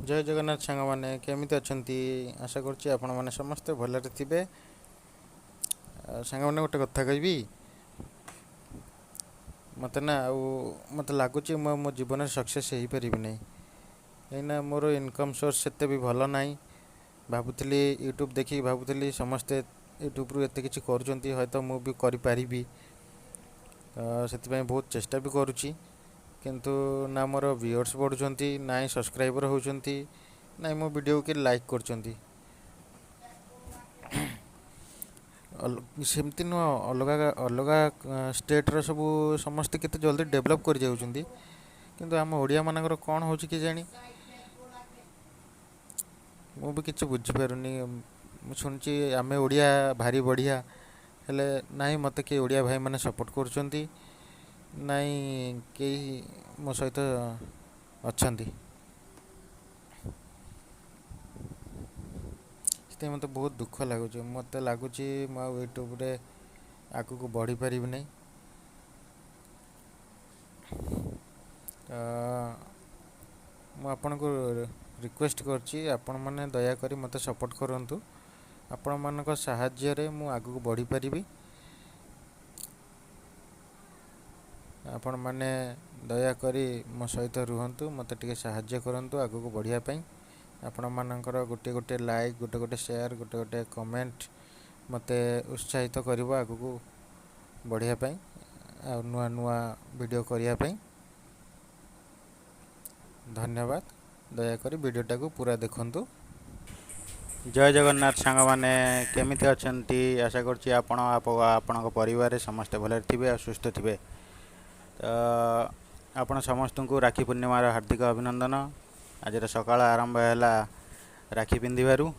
जय जगन्नाथ सांग मैंने केमी अच्छा आशा कर समस्ते भलरे थे। सांग मैंने गोटे कथा कहि मत ना मत लगुच मो जीवन सक्सेस हो पारि ना कहीं मोर इनकम सोर्स से भी भल ना। भावुली यूट्यूब देखिए भावुली समस्ते यूट्यूब रु एत कि कर तो मुझे करी से बहुत चेष्टा भी करुँची किंतु ना मोर व्यूअर्स बढ़ुंट ना ही सब्सक्राइबर होती ना मो वीडियो के लाइक कर सेमती नुह अलग अलग स्टेट्र सब समस्ते केते जल्दी डेभलप कर जाउछंती किंतु आम ओडिया मानकर कौन हो कि जानी मु भी किसी बुझीपारुनी। शुणुची आम ओडिया भारी बढ़िया हेले ना मत किए ओडिया भाई मैंने सपोर्ट कर मो सहित अच्छा से मत बहुत दुख लगुच मत लगुच यूट्यूब रे आगु को बढ़ी पारि नहीं। आपन को रिक्वेस्ट करछि आपण माने दयाकोरी मत सपोर्ट करंतु आपण मानक साहाय्य रे मु आगु को बढ़ी पारिबी। आपण माने दयाकोरी मो सहित रुहंतु मत टिके साहाय्य करंतु आगु को बढ़िया पई। आपण मानकर गोटे गोटे लाइक गोटे गोटे शेयर गोटे गोटे कमेंट मते उत्साहित करिवो आगु को बढ़िया पई आ नुआ नुआ वीडियो करिया पई। धन्यवाद दयाकोरी वीडियोटा को पूरा देखंतु। जय जगन्नाथ सांग माने केमिति अछंती आशा करछि आपण परिवार समस्त भले थे और सुस्थ थे। तो आपण समस्त को राखी पूर्णिमार हार्दिक अभिनंदन। आज सकाळ आरंभ है राखी पिंधिबारु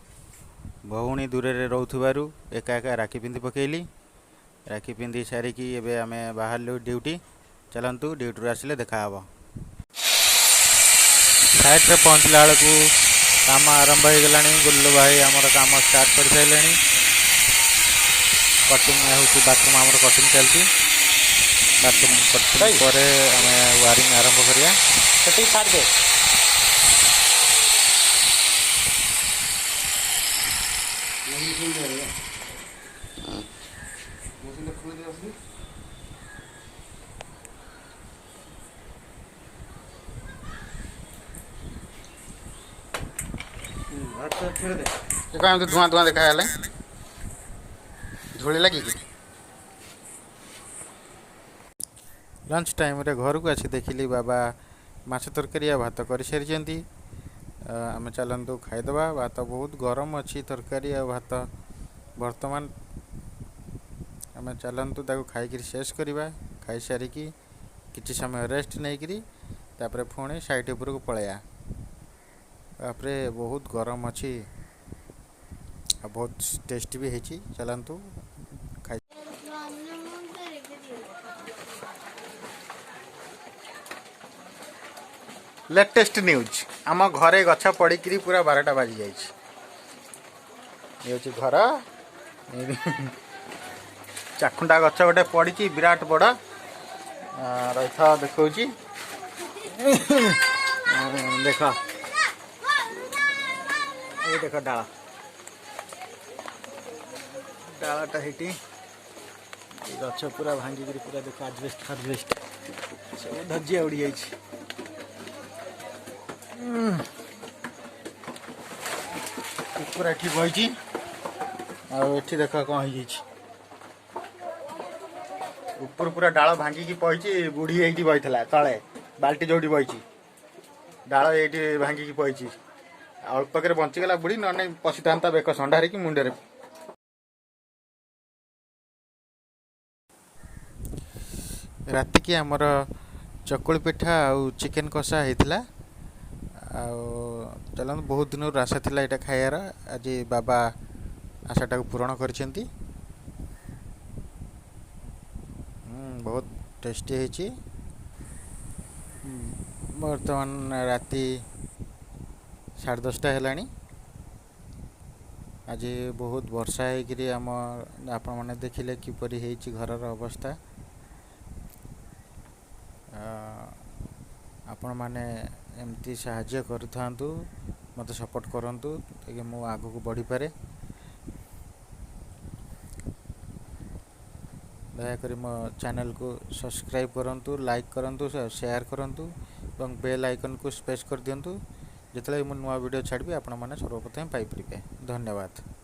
भौणी दूर रे रोथुबारु एका एका राखी पिंधि पकेली। राखी पिंधि सारिकी एबे आमे बाहरलु ड्यूटी चलंतु ड्यूटी आसिले देखा हबो। साइट रे पहुँचला बेलू काम आरंभ हो गलानी। गुल्लू भाई आमर काम स्टार्ट कर सारे कटिंग हूँ बाथरूम आमर कटिंग चलती बाथरूम कटिंग पर आम वायरिंग आरंभ करिया छाड़ दे। धुआं धुआं देखा झोली लगी लंच टाइम रे घर को आसी देखिली बाबा माछ तरकारी भात कर सारी आम चलतु खाईदबा। भात बहुत गरम अच्छी तरकारी आ भात बर्तमान आम चलतु खाई शेष करवा। खाई सारिकी किसी समय रेस्ट नहीं करी तापर पुणी साइट उपर को पलैया। तापर बहुत गरम अच्छी बहुत टेस्टी भी है। चलतु खाई लेटेस्ट न्यूज आम घरे गछ पड़ी पूरा 12टा बाजी जाइए घर चाखुंडा गछ गोटे पड़ी विराट बड़ रही देखा देख ये देख डाला डालाटा हेटी गछ पूरा भांगिक पूरा देख आजबेस्ट फाजबेस्ट सब धजिया उड़ी जाइए। पूरा एठी बही एठी देख कौन ऊपर पूरा डाल भांगिकी पही बुढ़ी ये बही तले बाल्टी जोटी बही डाल ये भांगिकी पही अल्प के बंचीगला बुढ़ी न पशि था बेक संडार की मुंडे। राति की आमर चकुली पिठा आ चिकेन कषा होता चलते बहुत दिन आशा था यहाँ खायार आज बाबा आशाटा पूरण कर बहुत टेस्टी है। बर्तमान राति 10:30 है। आज बहुत वर्षा होकर आम आपण मैंने देखिले किपरि है घरर अवस्था। आपण माने एमती साहाय्य करूथांतु ମୋତେ ସପୋର୍ଟ କରନ୍ତୁ ତାକି ମୁଁ ଆଗକୁ ବଢ଼ିପାରେ। ଦୟାକରି ମୋ ଚ୍ୟାନେଲକୁ ସବସ୍କ୍ରାଇବ୍ କରନ୍ତୁ, ଲାଇକ୍ କରନ୍ତୁ, ସେୟାର କରନ୍ତୁ ଏବଂ ବେଲ୍ ଆଇକନ୍କୁ ପ୍ରେସ୍ କରିଦିଅନ୍ତୁ। ଯେତେବେଳେ ମୁଁ ନୂଆ ଭିଡ଼ିଓ ଛାଡ଼ିବି ଆପଣମାନେ ସର୍ବପ୍ରଥମେ ପାଇପାରିବେ। ଧନ୍ୟବାଦ।